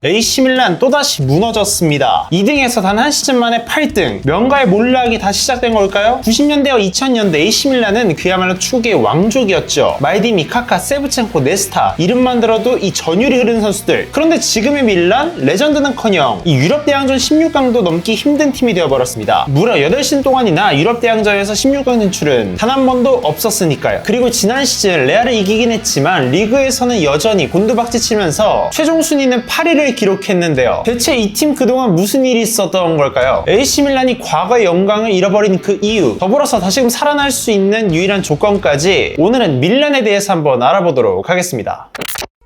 AC 밀란 또다시 무너졌습니다. 2등에서 단 한 시즌 만에 8등. 명가의 몰락이 다시 시작된 걸까요? 90년대와 2000년대 AC 밀란은 그야말로 축구의 왕족이었죠. 말디니, 카카, 세브첸코, 네스타 이름만 들어도 이 전율이 흐르는 선수들. 그런데 지금의 밀란? 레전드는커녕 이 유럽 대항전 16강도 넘기 힘든 팀이 되어버렸습니다. 무려 8시즌 동안이나 유럽 대항전에서 16강 진출은 단 한 번도 없었으니까요. 그리고 지난 시즌 레알을 이기긴 했지만 리그에서는 여전히 곤두박질 치면서 최종 순위는 8위를 기록했는데요. 대체 이 팀 그동안 무슨 일이 있었던 걸까요? AC 밀란이 과거의 영광을 잃어버린 그 이유, 더불어서 다시금 살아날 수 있는 유일한 조건까지 오늘은 밀란에 대해서 한번 알아보도록 하겠습니다.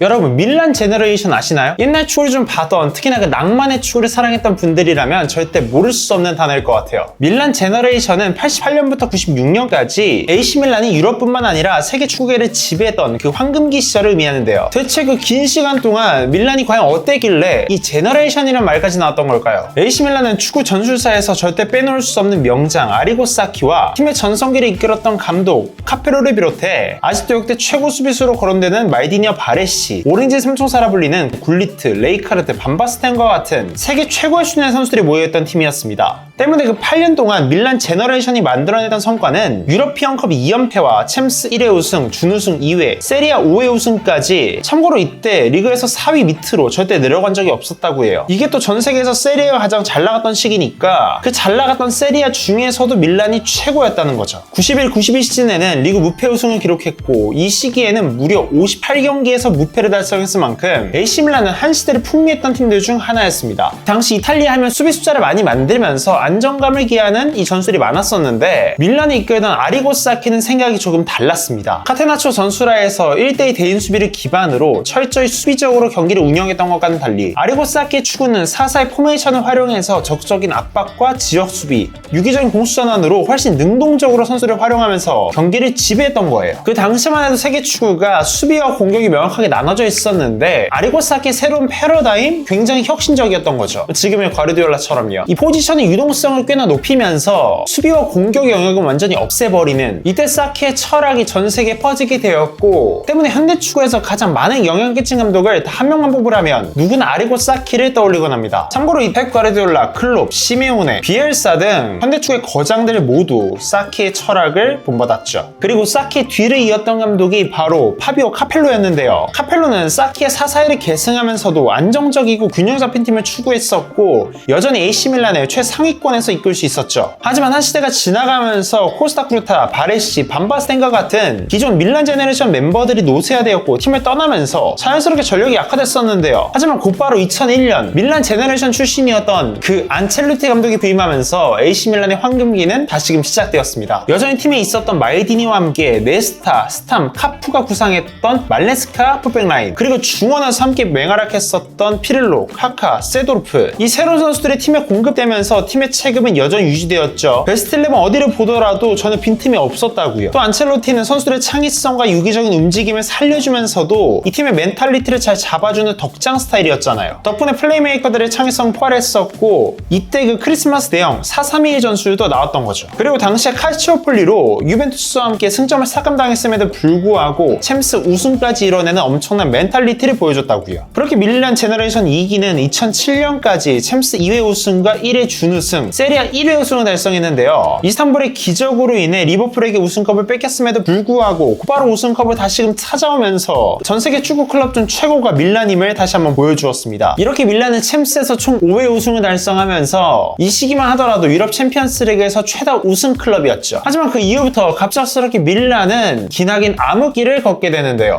여러분, 밀란 제너레이션 아시나요? 옛날 축구를 좀 봤던, 특히나 그 낭만의 축구를 사랑했던 분들이라면 절대 모를 수 없는 단어일 것 같아요. 밀란 제너레이션은 88년부터 96년까지 AC 밀란이 유럽뿐만 아니라 세계 축구계를 지배했던 그 황금기 시절을 의미하는데요. 대체 그 긴 시간 동안 밀란이 과연 어땠길래 이 제너레이션이라는 말까지 나왔던 걸까요? AC 밀란은 축구 전술사에서 절대 빼놓을 수 없는 명장 아리고 사키와 팀의 전성기를 이끌었던 감독 카페로를 비롯해 아직도 역대 최고 수비수로 거론되는 말디니와 바레시, 오렌지 삼총사라 불리는 굴리트, 레이카르트, 반바스텐과 같은 세계 최고의 수준의 선수들이 모여있던 팀이었습니다. 때문에 그 8년 동안 밀란 제너레이션이 만들어내던 성과는 유러피언컵 2연패와 챔스 1회 우승, 준우승 2회, 세리아 5회 우승까지. 참고로 이때 리그에서 4위 밑으로 절대 내려간 적이 없었다고 해요. 이게 또 전 세계에서 세리아가 가장 잘 나갔던 시기니까 그 잘 나갔던 세리아 중에서도 밀란이 최고였다는 거죠. 91-92 시즌에는 리그 무패 우승을 기록했고 이 시기에는 무려 58경기에서 무패를 달성했을 만큼 AC 밀란은 한 시대를 풍미했던 팀들 중 하나였습니다. 당시 이탈리아 하면 수비 숫자를 많이 만들면서 안정감을 기하는 이 전술이 많았었는데 밀란이 이끌던 아리고 사키는 생각이 조금 달랐습니다. 카테나초 전술화에서 1대2 대인 수비를 기반으로 철저히 수비적으로 경기를 운영했던 것과는 달리 아리고 사키의 축구는 4-4의 포메이션을 활용해서 적극적인 압박과 지역 수비, 유기적인 공수 전환으로 훨씬 능동적으로 선수를 활용하면서 경기를 지배했던 거예요. 그 당시만 해도 세계 축구가 수비와 공격이 명확하게 나눠져 있었는데 아리고 사키의 새로운 패러다임? 굉장히 혁신적이었던 거죠. 지금의 과르디올라처럼요. 이 포지션의 유동성을 꽤나 높이면서 수비와 공격의 영역을 완전히 없애버리는 이때 사키의 철학이 전 세계에 퍼지게 되었고 때문에 현대 축구에서 가장 많은 영향을 끼친 감독을 한 명만 뽑으라면 누구나 아리고 사키를 떠올리곤 합니다. 참고로 이 펩 과르디올라, 클롭, 시메오네, 비엘사 등 현대 축구의 거장들 모두 사키의 철학을 본받았죠. 그리고 사키의 뒤를 이었던 감독이 바로 파비오 카펠로였는데요. 카펠로는 사키의 4-4-1을 계승하면서도 안정적이고 균형 잡힌 팀을 추구했었고 여전히 AC 밀란을 최상위권에서 이끌 수 있었죠. 하지만 한 시대가 지나가면서 코스타 쿠르타, 바레시, 반바스텐과 같은 기존 밀란 제너레이션 멤버들이 노쇠화되었고 팀을 떠나면서 자연스럽게 전력이 약화됐었는데요. 하지만 곧바로 2001년 밀란 제너레이션 출신이었던 그 안첼로티 감독이 부임하면서 AC 밀란의 황금기는 다시금 시작되었습니다. 여전히 팀에 있었던 말디니와 함께 네스타, 스탐, 카푸가 구상했던 말레스카 풀백라인, 그리고 중원에서 함께 맹활약했었던 피를로, 카카, 세도르프, 이 새로운 선수들이 팀에 공급되면서 팀의 체급은 여전히 유지되었죠. 베스트 11 어디를 보더라도 저는 빈틈이 없었다고요. 또 안첼로티는 선수들의 창의성과 유기적인 움직임을 살려주면서도 이 팀의 멘탈리티를 잘 잡아주는 덕장 스타일이었잖아요. 덕분에 플레이메이커들의 창의성 포괄했었고 이때 그 크리스마스 대형 4-3-2 전술도 나왔던 거죠. 그리고 당시에 칼치오폴리로 유벤투스와 함께 승점을 삭감당했음에도 불구하고 챔스 우승까지 이뤄내는 엄청난 멘탈리티를 보여줬다고요. 그렇게 밀란 제너레이션 2기는 2007년까지 챔스 2회 우승과 1회 준우승, 세리아 1회 우승을 달성했는데요. 이스탄불의 기적으로 인해 리버풀에게 우승컵을 뺏겼음에도 불구하고 곧바로 우승컵을 다시금 찾아오면서 전세계 축구 클럽 중 최고가 밀란임을 다시 한번 보여주었습니다. 이렇게 밀란은 챔스에서 총 5회 우승을 달성하면서 이 시기만 하더라도 유럽 챔피언스 리그에서 최다 우승 클럽이었죠. 하지만 그 이후부터 갑작스럽게 밀란은 기나긴 암흑기를 걷게 되는데요.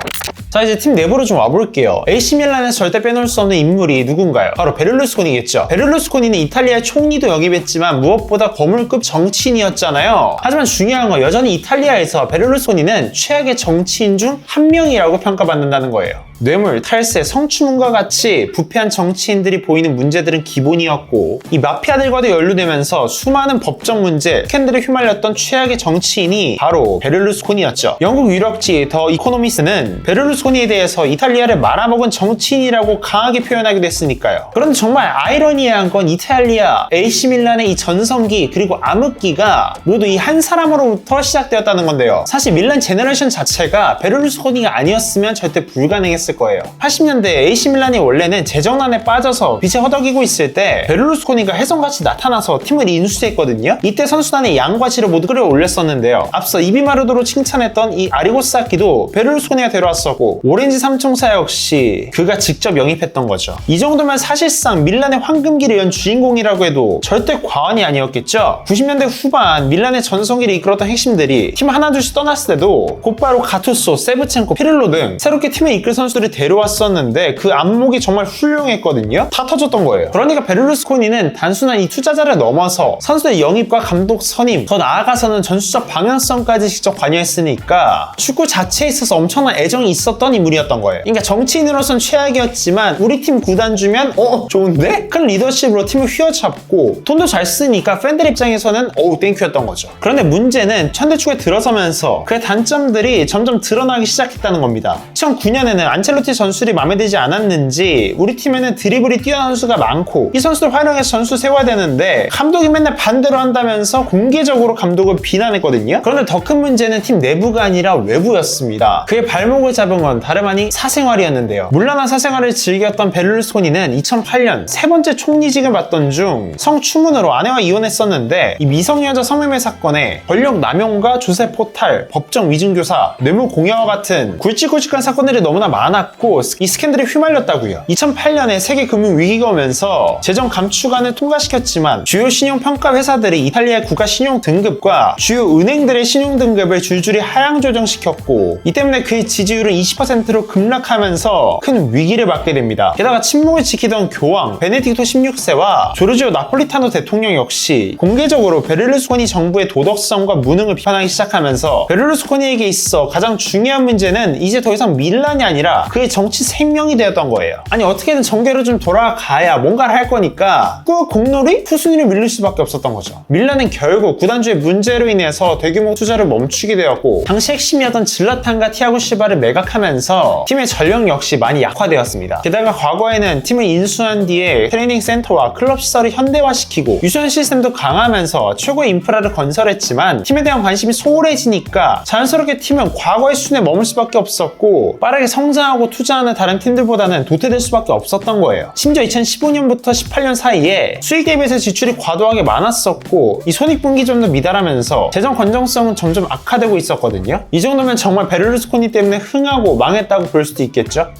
자, 이제 팀 내부로 좀 와볼게요. AC 밀란에서 절대 빼놓을 수 없는 인물이 누군가요? 바로 베를루스코니겠죠. 베를루스코니는 이탈리아의 총리도 역임했지만 무엇보다 거물급 정치인이었잖아요. 하지만 중요한 건 여전히 이탈리아에서 베를루스코니는 최악의 정치인 중 한 명이라고 평가받는다는 거예요. 뇌물, 탈세, 성추문과 같이 부패한 정치인들이 보이는 문제들은 기본이었고 이 마피아들과도 연루되면서 수많은 법적 문제, 스캔들에 휘말렸던 최악의 정치인이 바로 베를루스코니였죠. 영국 유력지 더 이코노미스는 베를루스코니에 대해서 이탈리아를 말아먹은 정치인이라고 강하게 표현하기도 했으니까요. 그런데 정말 아이러니한 건 이탈리아, AC 밀란의 이 전성기 그리고 암흑기가 모두 이 한 사람으로부터 시작되었다는 건데요. 사실 밀란 제너레이션 자체가 베를루스코니가 아니었으면 절대 불가능했을 기억하셨을 거예요. 80년대 AC 밀란이 원래는 재정난에 빠져서 빚에 허덕이고 있을 때 베를루스코니가 혜성같이 나타나서 팀을 인수했거든요. 이때 선수단의 양과 질을 모두 끌어올렸었는데요. 앞서 이비마르도로 칭찬했던 이 아리고사키도 베를루스코니가 데려왔었고, 오렌지 삼총사 역시 그가 직접 영입했던 거죠. 이 정도면 사실상 밀란의 황금기를 연 주인공이라고 해도 절대 과언이 아니었겠죠. 90년대 후반 밀란의 전성기를 이끌었던 핵심들이 팀 하나둘씩 떠났을 때도 곧바로 가투소, 세브첸코, 피를로 등 새롭게 팀을 이끌 선수들이 데려왔었는데 그 안목이 정말 훌륭했거든요. 다 터졌던 거예요. 그러니까 베를루스코니는 단순한 이 투자자를 넘어서 선수의 영입과 감독 선임, 더 나아가서는 전술적 방향성까지 직접 관여했으니까 축구 자체에 있어서 엄청난 애정이 있었던 인물이었던 거예요. 그러니까 정치인으로선 최악이었지만 우리 팀 구단주면 좋은데? 큰 리더십으로 팀을 휘어잡고 돈도 잘 쓰니까 팬들 입장에서는 땡큐였던 거죠. 그런데 문제는 현대축구에 들어서면서 그의 단점들이 점점 드러나기 시작했다는 겁니다. 2009년에는 안첼로티 전술이 마음에 들지 않았는지 우리 팀에는 드리블이 뛰어난 선수가 많고 이 선수를 활용해서 전술 세워야 되는데 감독이 맨날 반대로 한다면서 공개적으로 감독을 비난했거든요. 그런데 더 큰 문제는 팀 내부가 아니라 외부였습니다. 그의 발목을 잡은 건 다름 아닌 사생활이었는데요. 물란한 사생활을 즐겼던 베를루스코니는 2008년 세 번째 총리직을 맡던 중 성추문으로 아내와 이혼했었는데 이 미성년자 성매매 사건에 권력 남용과 조세 포탈, 법정 위증교사, 뇌물 공여와 같은 굵직굵직한 사건들이 너무나 많았고 이 스캔들이 휘말렸다고요. 2008년에 세계 금융 위기가 오면서 재정 감축안을 통과시켰지만 주요 신용평가 회사들이 이탈리아의 국가 신용 등급과 주요 은행들의 신용 등급을 줄줄이 하향 조정시켰고 이 때문에 그의 지지율은 20%로 급락하면서 큰 위기를 맞게 됩니다. 게다가 침묵을 지키던 교황 베네딕토 16세와 조르지오 나폴리타노 대통령 역시 공개적으로 베를루스코니 정부의 도덕성과 무능을 비판하기 시작하면서 베를루스코니에게 있어 가장 중요한 문제는 이제 더 이상 밀란이 아니라 그의 정치 생명이 되었던 거예요. 아니 어떻게든 정계로 좀 돌아가야 뭔가를 할 거니까 그 공놀이? 후순위를 밀릴 수밖에 없었던 거죠. 밀란은 결국 구단주의 문제로 인해서 대규모 투자를 멈추게 되었고 당시 핵심이었던 질라탄과 티아고 실바를 매각하면서 팀의 전력 역시 많이 약화되었습니다. 게다가 과거에는 팀을 인수한 뒤에 트레이닝 센터와 클럽 시설을 현대화시키고 유수한 시스템도 강하면서 최고의 인프라를 건설했지만 팀에 대한 관심이 소홀해지니까 자연스럽게 팀은 과거의 수준에 머물 수밖에 없었고 빠르게 성장하고 투자하는 다른 팀들보다는 도태될 수밖에 없었던 거예요. 심지어 2015년부터 18년 사이에 수익 대비해서 지출이 과도하게 많았었고 이 손익분기점도 미달하면서 재정 건전성은 점점 악화되고 있었거든요. 이 정도면 정말 베를루스코니 때문에 흥하고 망했다고 볼 수도 있겠죠.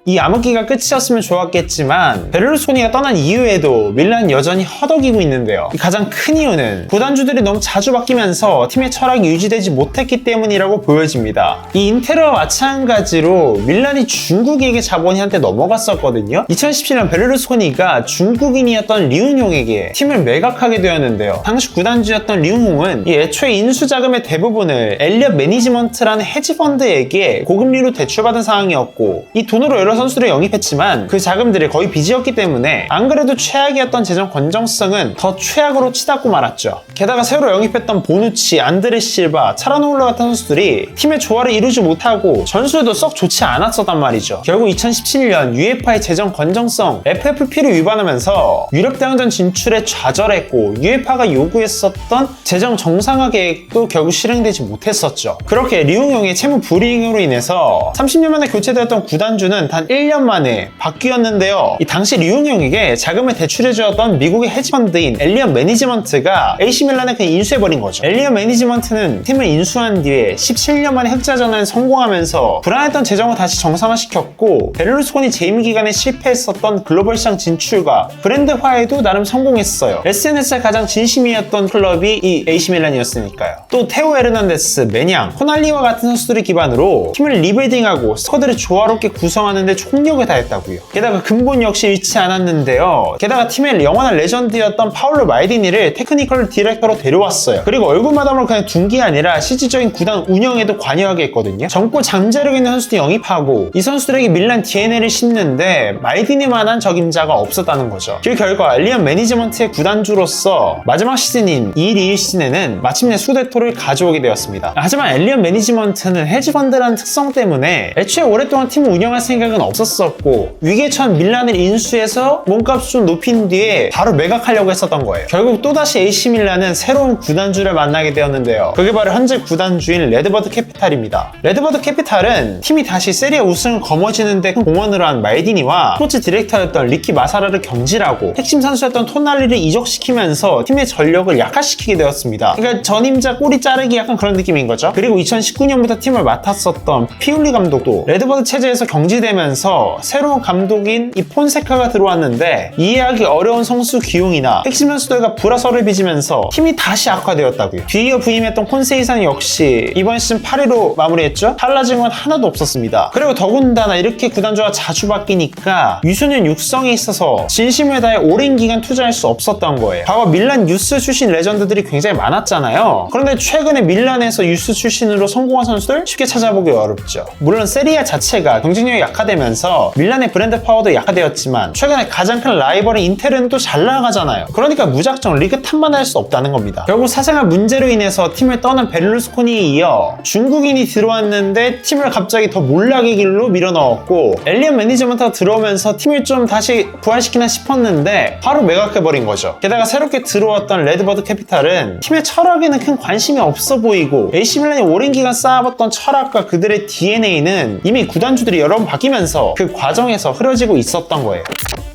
이 암흑기가 끝이었으면 좋았겠지만 베를루스코니가 떠난 이후에도 밀란은 여전히 허덕이고 있는데요. 가장 큰 이유는 구단주들이 너무 자주 바뀌면서 팀의 철학이 유지되지 못했기 때문이라고 보여집니다. 이 인테르와 마찬가지로 밀란이 중국에게 자본이 한때 넘어갔었거든요. 2017년 베를루스코니가 중국인이었던 리운용에게 팀을 매각하게 되었는데요. 당시 구단주였던 리운용은 이 애초에 인수 자금의 대부분을 엘리엇 매니지먼트라는 헤지펀드에게 고금리로 대출받은 상황이었고 이 돈으로 여러 선수를 영입했지만 그 자금들이 거의 빚이었기 때문에 안 그래도 최악이었던 재정 건정성은 더 최악으로 치닫고 말았죠. 게다가 새로 영입했던 보누치, 안드레 실바, 차라노울라 같은 선수들이 팀의 조화를 이루지 못하고 전술도 썩 좋지 않았었단 말이죠. 결국 2017년 UEFA의 재정 건정성 FFP를 위반하면서 유럽 대항전 진출에 좌절했고 UEFA가 요구했었던 재정 정상화 계획도 결국 실행되지 못했었죠. 그렇게 리웅용의 채무 불이익으로 인해서 30년 만에 교체되었던 구단주는 단 1년 만에 바뀌었는데요. 이 당시 리웅용에게 자금을 대출해주었던 미국의 헤지펀드인 엘리엇 매니지먼트가 AC 밀란에 그냥 인수해버린 거죠. 엘리엇 매니지먼트는 팀을 인수한 뒤에 17년 만에 흑자 전환에 성공하면서 불안했던 재정을 다시 정상화시켰고 베를루스코니 재임 기간에 실패했었던 글로벌 시장 진출과 브랜드화에도 나름 성공했어요. SNS에 가장 진심이었던 클럽이 이 AC 밀란이었으니까요. 또 테오 에르난데스, 메냥, 호날리와 같은 선수들을 기반으로 팀을 리빌딩하고 스쿼드를 조화롭게 구성하는 데 총력을 다했다고요. 게다가 근본 역시 잃지 않았는데요. 게다가 팀의 영원한 레전드였던 파울로 말디니를 테크니컬 디렉터로 데려왔어요. 그리고 얼굴마담으로 그냥 둔 게 아니라 실질적인 구단 운영에도 관여하게 했거든요. 젊고 잠재력 있는 선수들 영입하고 이 선수들에게 밀란 DNA를 심는데 말디니만한 적임자가 없었다는 거죠. 그 결과 엘리엇 매니지먼트의 구단주로서 마지막 시즌인 2-1 시즌에는 마침내 수데토를 가져오게 되었습니다. 하지만 엘리엇 매니지먼트는 헤지펀드라는 특성 때문에 애초에 오랫동안 팀을 운영할 생각은 계획은 없었었고 위기에 처한 밀란을 인수해서 몸값을 좀 높인 뒤에 바로 매각하려고 했었던 거예요. 결국 또다시 AC 밀란은 새로운 구단주를 만나게 되었는데요. 그게 바로 현재 구단주인 레드버드 캐피탈입니다. 레드버드 캐피탈은 팀이 다시 세리아 우승을 거머쥐는데 큰 공헌을 한 말디니와 스포츠 디렉터였던 리키 마사라를 경질하고 핵심 선수였던 토날리를 이적시키면서 팀의 전력을 약화시키게 되었습니다. 그러니까 전임자 꼬리 자르기 약간 그런 느낌인 거죠. 그리고 2019년부터 팀을 맡았었던 피울리 감독도 레드버드 체제에서 경질되면서 새로운 감독인 이 폰세카가 들어왔는데 이해하기 어려운 선수 기용이나 핵심 선수들과 불화설을 빚으면서 팀이 다시 악화되었다고요. 뒤이어 부임했던 콘세이상 역시 이번 시즌 8위로 마무리했죠. 달라진 건 하나도 없었습니다. 그리고 더군다나 이렇게 구단주가 자주 바뀌니까 유소년 육성에 있어서 진심을 다해 오랜 기간 투자할 수 없었던 거예요. 과거 밀란 유스 출신 레전드들이 굉장히 많았잖아요. 그런데 최근에 밀란에서 유스 출신으로 성공한 선수들 쉽게 찾아보기 어렵죠. 물론 세리아 자체가 경쟁력이 약화되면서 밀란의 브랜드 파워도 약화되었지만 최근에 가장 큰 라이벌인 인텔은 또 잘 나가잖아요. 그러니까 무작정 리그 탑만 할 수 없다는 겁니다. 결국 사생활 문제로 인해서 팀을 떠난 베를루스코니에 이어 중국인이 들어왔는데 팀을 갑자기 더 몰락의 길로 밀어넣었고 엘리언 매니저먼트가 들어오면서 팀을 좀 다시 부활시키나 싶었는데 바로 매각해버린 거죠. 게다가 새롭게 들어왔던 레드버드 캐피탈은 팀의 철학에는 큰 관심이 없어 보이고 AC 밀란이 오랜 기간 쌓아봤던 철학과 그들의 DNA는 이미 구단주들이 여러 번 바뀌면서 그 과정에서 흐려지고 있었던 거예요.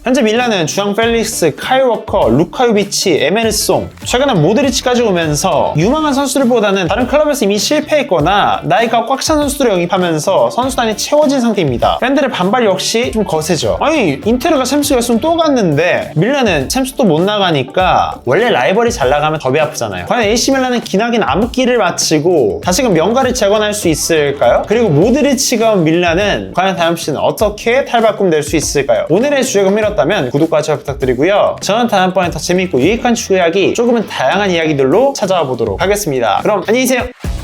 현재 밀란은 주앙 펠릭스, 카일 워커, 루카 요비치, 에메르송, 최근에 모드리치까지 오면서 유망한 선수들보다는 다른 클럽에서 이미 실패했거나 나이가 꽉 찬 선수들을 영입하면서 선수단이 채워진 상태입니다. 팬들의 반발 역시 좀 거세죠. 아니 인테르가 챔스 결승 또 갔는데 밀란은 챔스 또 못 나가니까 원래 라이벌이 잘 나가면 더 배 아프잖아요. 과연 AC 밀란은 기나긴 암흑기를 마치고 다시금 명가를 재건할 수 있을까요? 그리고 모드리치가 온 밀란은 과연 다음 시즌 어떻게 탈바꿈될 수 있을까요? 오늘의 주제가 흥미롭다면 구독과 좋아요 부탁드리고요. 저는 다음번에 더 재밌고 유익한 축구 이야기 조금은 다양한 이야기들로 찾아와 보도록 하겠습니다. 그럼 안녕히 계세요.